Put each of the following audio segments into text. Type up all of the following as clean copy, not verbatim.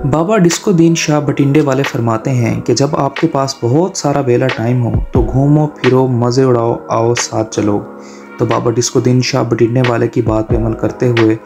बाबा डिस्कोदीन शाह बटिंडे वाले फरमाते हैं कि जब आपके पास बहुत सारा वेला टाइम हो तो घूमो फिरो मज़े उड़ाओ आओ साथ चलो। तो बाबा डिस्कोदीन शाह बटिंडे वाले की बात पे अमल करते हुए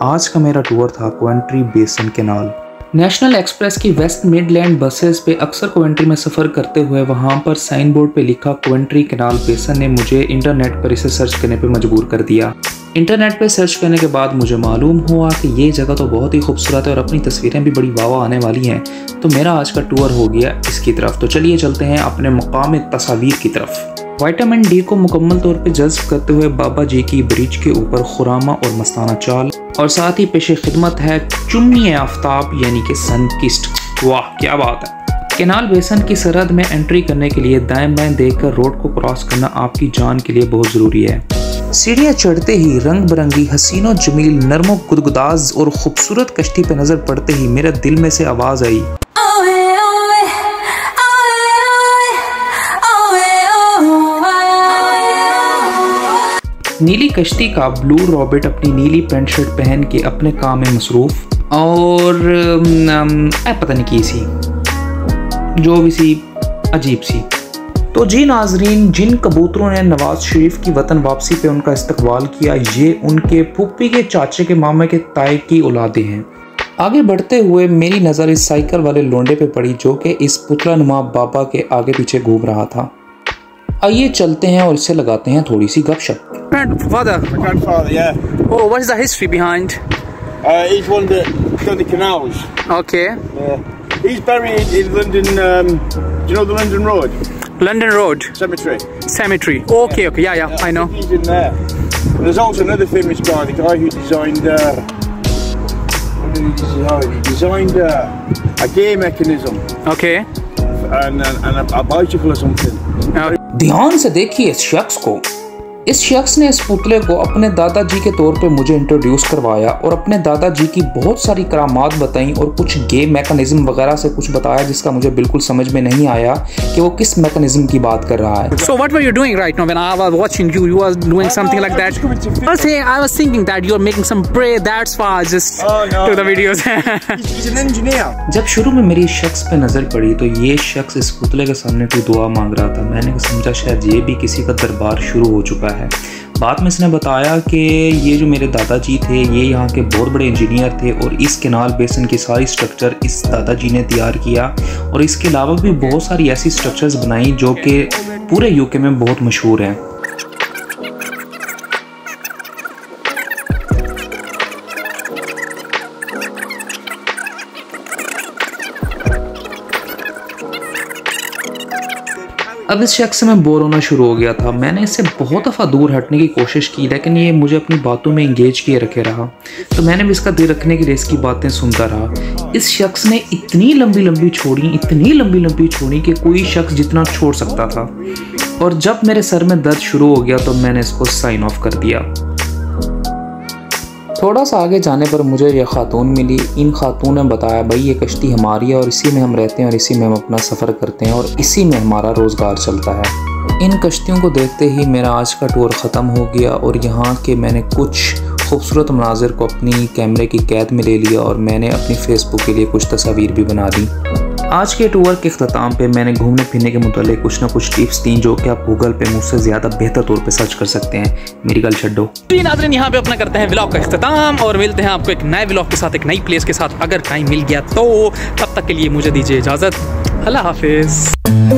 आज का मेरा टूर था कोवेंट्री बेसन कैनाल। नेशनल एक्सप्रेस की वेस्ट मिडलैंड बसेस पे अक्सर कोवेंट्री में सफ़र करते हुए वहाँ पर साइन बोर्ड पे लिखा कोवेंट्री कैनाल बेसन ने मुझे इंटरनेट पर इसे सर्च करने पे मजबूर कर दिया। इंटरनेट पे सर्च करने के बाद मुझे मालूम हुआ कि ये जगह तो बहुत ही खूबसूरत है और अपनी तस्वीरें भी बड़ी वाह आने वाली हैं। तो मेरा आज का टूर हो गया इसकी तरफ। तो चलिए चलते हैं अपने मकाम तस्वीर की तरफ। विटामिन डी को मुकम्मल तौर पे जज्ब करते हुए बाबा जी की ब्रिज के ऊपर खुरामा और मस्ताना चाल और साथ ही पेशे खिदमत है चुम्नी आफ्ताब यानी कि सनकिस्ट। वाह क्या बात है। कैनाल बेसन की सरहद में एंट्री करने के लिए दाएं बाएं देखकर रोड को क्रॉस करना आपकी जान के लिए बहुत ज़रूरी है। सीढ़ियाँ चढ़ते ही रंग बिरंगी हसीनो जमील नरमो गुदगुदाज और खूबसूरत कश्ती पे नज़र पड़ते ही मेरे दिल में से आवाज़ आई, नीली कश्ती का ब्लू रॉबिट अपनी नीली पैंट शर्ट पहन के अपने काम में मसरूफ और पता नहीं की सी जो भी सी अजीब सी। तो जी नाजरीन, जिन कबूतरों ने नवाज शरीफ की वतन वापसी पे उनका इस्तकबाल किया ये उनके फूफी के चाचे के मामा के ताए की औलादे हैं। आगे बढ़ते हुए मेरी नज़र इस साइकिल वाले लोंडे पे पड़ी जो कि इस पुतला नुमा बाबा के आगे पीछे घूम रहा था। आइए चलते हैं और इससे लगाते हैं थोड़ी सी गपशप। Grandfather? My grandfather, yeah. Oh, what is the history behind? He's one that done the canals. Okay. He's buried in London, do you know the London Road? London Road? Cemetery. Cemetery. Okay, okay, yeah, I know. He's in there. And there's also another famous guy, the guy who designed, what did he design? He designed a gear mechanism. Okay. And a bicycle or something. ध्यान से देखिए इस शख्स को। इस शख्स ने इस पुतले को अपने दादाजी के तौर पे मुझे इंट्रोड्यूस करवाया और अपने दादाजी की बहुत सारी करामात बताई और कुछ गेम मैकेनिज्म वगैरह से कुछ बताया जिसका मुझे बिल्कुल समझ में नहीं आया कि वो किस मैकेनिज्म की बात कर रहा है। So what were you doing right now when I was watching you? You were doing something like that. I was thinking that you are making some prayer. That's why I just took the videos. He's an engineer. जब शुरू में मेरी शख्स पे नजर पड़ी तो ये शख्स इस पुतले के सामने कोई दुआ मांग रहा था। मैंने समझा शायद ये भी किसी का दरबार शुरू हो चुका है। बाद में इसने बताया कि ये जो मेरे दादाजी थे ये यहाँ के बहुत बड़े इंजीनियर थे और इस कैनाल बेसन की सारी स्ट्रक्चर इस दादाजी ने तैयार किया और इसके अलावा भी बहुत सारी ऐसी स्ट्रक्चर्स बनाई जो कि पूरे यूके में बहुत मशहूर हैं। अब इस शख्स से मैं बोर होना शुरू हो गया था। मैंने इससे बहुत दफ़ा दूर हटने की कोशिश की लेकिन ये मुझे अपनी बातों में इंगेज किए रखे रहा। तो मैंने भी इसका दिल रखने के लिए इसकी बातें सुनता रहा। इस शख्स ने इतनी लंबी लंबी छोड़ी कि कोई शख्स जितना छोड़ सकता था। और जब मेरे सर में दर्द शुरू हो गया तो मैंने इसको साइन ऑफ कर दिया। थोड़ा सा आगे जाने पर मुझे ये खातून मिली। इन खातून ने बताया भाई ये कश्ती हमारी है और इसी में हम रहते हैं और इसी में हम अपना सफ़र करते हैं और इसी में हमारा रोज़गार चलता है। इन कश्तियों को देखते ही मेरा आज का टूर ख़त्म हो गया और यहाँ के मैंने कुछ खूबसूरत मनाज़िर को अपनी कैमरे की कैद में ले लिया और मैंने अपनी फेसबुक के लिए कुछ तस्वीर भी बना दी। आज के टूर के अख्ताम पे मैंने घूमने फिरने के मुतालिक कुछ ना कुछ टिप्स दी जो कि आप गूगल पे मुझसे ज़्यादा बेहतर तौर पे सर्च कर सकते हैं। मेरी गल छड्डो। नाज़रीन यहाँ पे अपना करते हैं व्लॉग का अख्ताम और मिलते हैं आपको एक नए व्लॉग के साथ एक नई प्लेस के साथ अगर टाइम मिल गया तो। तब तक के लिए मुझे दीजिए इजाज़त। अल्लाह हाफिज़।